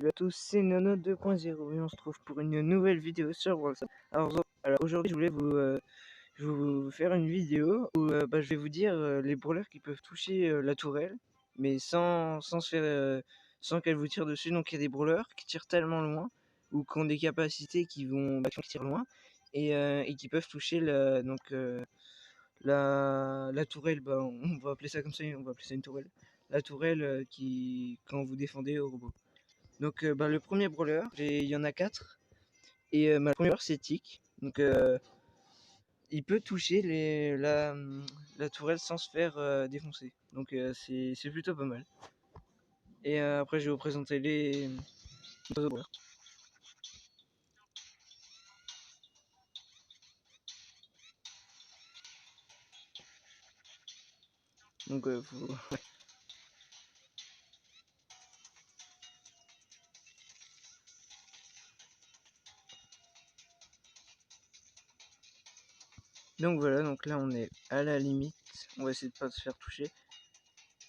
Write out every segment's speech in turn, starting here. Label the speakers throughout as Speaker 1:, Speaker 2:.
Speaker 1: Salut à tous, c'est Nono 2.0 et on se trouve pour une nouvelle vidéo sur Brawl Stars. Alors aujourd'hui je voulais vous faire une vidéo où je vais vous dire les brawlers qui peuvent toucher la tourelle, mais sans qu'elle vous tire dessus. Donc il y a des brawlers qui tirent tellement loin ou qui ont des capacités qui tirent loin et qui peuvent toucher la tourelle. On va appeler ça comme ça, on va appeler ça une tourelle. La tourelle quand vous défendez au robot. Donc le premier brawler, il y en a 4. Et ma première c'est Tick. Donc il peut toucher la tourelle sans se faire défoncer. Donc c'est plutôt pas mal. Et après je vais vous présenter les autres brawlers. Donc donc voilà, donc là on est à la limite. On va essayer de pas se faire toucher.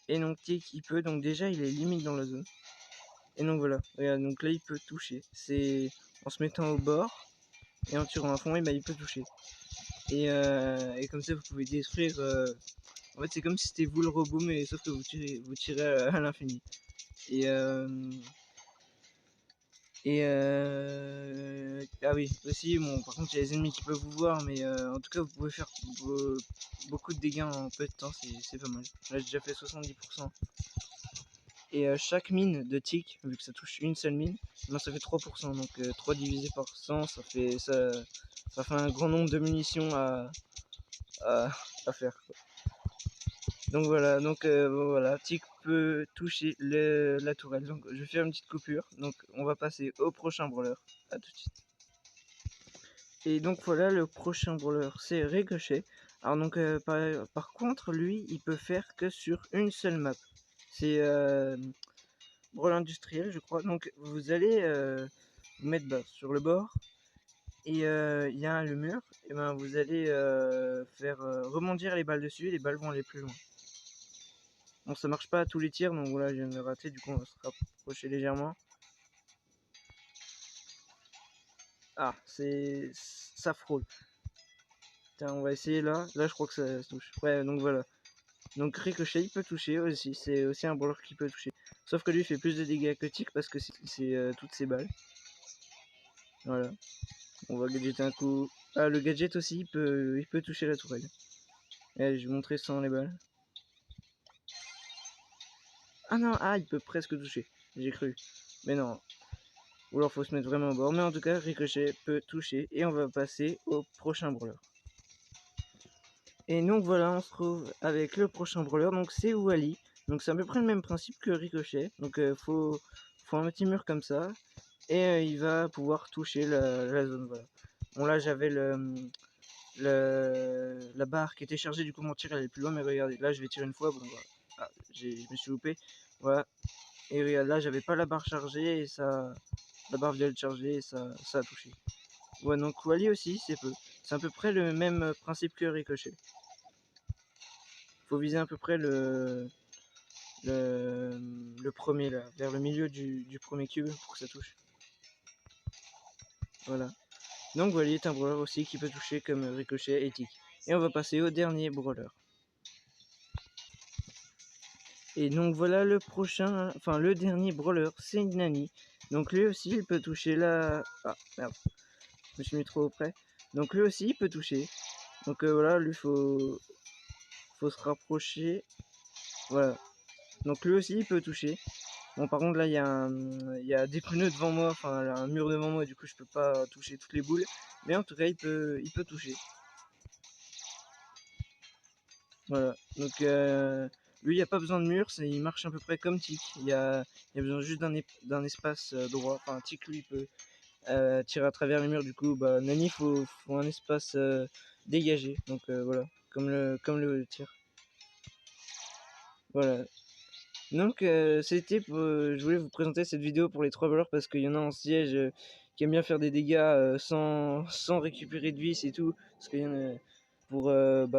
Speaker 1: Et donc Tick il peut, donc déjà il est limite dans la zone. Et donc voilà, regarde, donc là il peut toucher. C'est en se mettant au bord et en tirant à fond, et il peut toucher. Et comme ça vous pouvez détruire. En fait c'est comme si c'était vous le robot, mais sauf que vous tirez à l'infini. Ah oui, aussi bon, par contre il y a les ennemis qui peuvent vous voir, mais en tout cas vous pouvez faire beaucoup de dégâts en peu de temps, c'est pas mal. Là j'ai déjà fait 70%. Et chaque mine de Tick, vu que ça touche une seule mine, ça fait 3%. Donc 3 divisé par 100, ça fait un grand nombre de munitions à faire, quoi. Donc voilà, voilà, Tick peut toucher la tourelle. Donc je vais faire une petite coupure. Donc on va passer au prochain brawler. À tout de suite. Et donc voilà, le prochain brawler c'est Ricochet. Alors donc par contre lui il peut faire que sur une seule map. C'est Brawl industriel je crois. Donc vous allez vous mettre sur le bord. Et il y a le mur. Et vous allez faire rebondir les balles dessus. Les balles vont aller plus loin. Bon, ça marche pas à tous les tirs, donc voilà, je viens de le rater, du coup on va se rapprocher légèrement. Ah, ça frôle. Tiens, on va essayer là. Là, je crois que ça touche. Ouais, donc voilà. Donc Ricochet, il peut toucher aussi. C'est aussi un brawler qui peut toucher. Sauf que lui, il fait plus de dégâts que Tick parce que c'est toutes ses balles. Voilà. On va gadgeter un coup. Ah, le gadget aussi, il peut toucher la tourelle. Allez, je vais montrer sans les balles. Ah non, il peut presque toucher. J'ai cru. Mais non. Ou alors faut se mettre vraiment au bord. Mais en tout cas, Ricochet peut toucher. Et on va passer au prochain brawler. Et donc voilà, on se trouve avec le prochain brawler. Donc c'est Wally. Donc c'est à peu près le même principe que Ricochet. Donc faut un petit mur comme ça. Et il va pouvoir toucher la zone. Voilà. Bon là j'avais la barre qui était chargée. Du coup mon tir allait plus loin. Mais regardez, là je vais tirer une fois. Bon, voilà. Ah, je me suis loupé. Voilà. Et regarde, là j'avais pas la barre chargée. Et la barre vient de charger et ça a touché. Ouais, donc Wally aussi c'est à peu près le même principe que Ricochet. Faut viser à peu près le premier là, vers le milieu du premier cube pour que ça touche. Voilà. Donc Wally est un brawler aussi qui peut toucher comme Ricochet et Tick. Et on va passer au dernier brawler. Et donc voilà le prochain, enfin le dernier brawler, c'est Nani. Donc lui aussi il peut toucher la... Ah merde, je me suis mis trop près. Donc lui aussi il peut toucher. Donc voilà, lui faut se rapprocher. Voilà. Donc lui aussi il peut toucher. Bon par contre là il y a des pneus devant moi, enfin un mur devant moi, du coup je peux pas toucher toutes les boules. Mais en tout cas il peut toucher. Voilà. Donc lui il n'y a pas besoin de mur, il marche à peu près comme Tick. Il y a besoin juste d'un espace droit. Enfin Tick lui peut tirer à travers les murs, du coup Nani faut un espace dégagé. Donc voilà, comme le tir. Voilà. Donc je voulais vous présenter cette vidéo pour les 3 brawlers parce qu'il y en a en siège qui aiment bien faire des dégâts sans récupérer de vis et tout. Parce qu'il y en a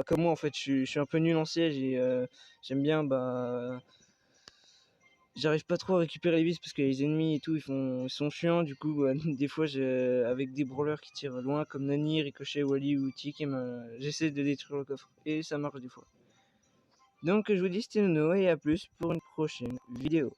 Speaker 1: comme moi en fait, je suis un peu nul en siège et j'aime bien j'arrive pas trop à récupérer les vis parce que les ennemis et tout ils sont chiants. Du coup des fois avec des brawlers qui tirent loin comme Nani, Ricochet, Wally ou Tick, j'essaie de détruire le coffre et ça marche des fois. Donc je vous dis c'était Nono et à plus pour une prochaine vidéo.